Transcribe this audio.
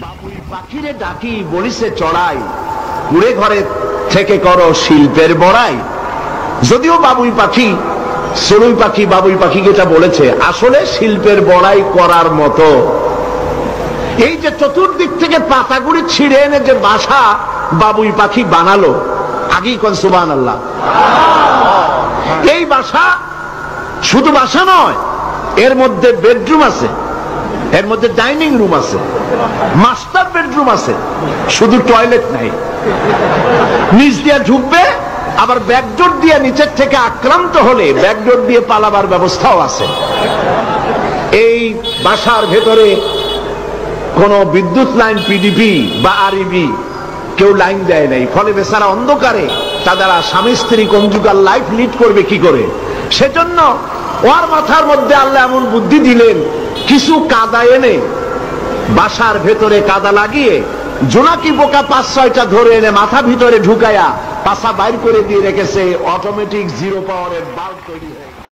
বাবুই পাখিরে ডাকি বলিছে চড়াই, কুড়ে ঘরে থেকে করো শিল্পের বড়াই। যদিও বাবুই পাখি, চড়ুই পাখি বাবুই পাখিকে এটা বলেছে, আসলে শিল্পের বড়াই করার মতো। এই যে চতুর্দিক থেকে পাতাগুড়ি ছিঁড়ে এনে যে বাসা বাবুই পাখি বানালো, আগেই কোন সুবহানাল্লাহ। এই বাসা শুধু বাসা নয়, এর মধ্যে বেডরুম আছে, এর মধ্যে ডাইনিং রুম আছে, মাস্টার বেডরুম আছে, শুধু টয়লেট নাই। নিচ দিয়ে ঢুকবে, আবার ব্যাকডোর দিয়ে নিচের থেকে আক্রান্ত হলে ব্যাকডোর দিয়ে পালাবার ব্যবস্থাও আছে। এই বাসার ভেতরে কোন বিদ্যুৎ লাইন পিডিপি বা আরইবি কেউ লাইন দেয় নাই, ফলে বেচারা অন্ধকারে তারা স্বামী স্ত্রী কনজুগাল লাইফ লিড করবে কি করে। সেজন্য ওর মাথার মধ্যে আল্লাহ এমন বুদ্ধি দিলেন, কিছু কাদা এনে বাসার ভেতরে কাদা লাগিয়ে জোনাকি পোকা 5-6টা ধরে এনে মাথা ভিতরে ঢুকায়া পাছা বাইর করে দিয়ে রেখেছে, অটোমেটিক 0 পাওয়ারের বাল্ব তৈরি হয়ে।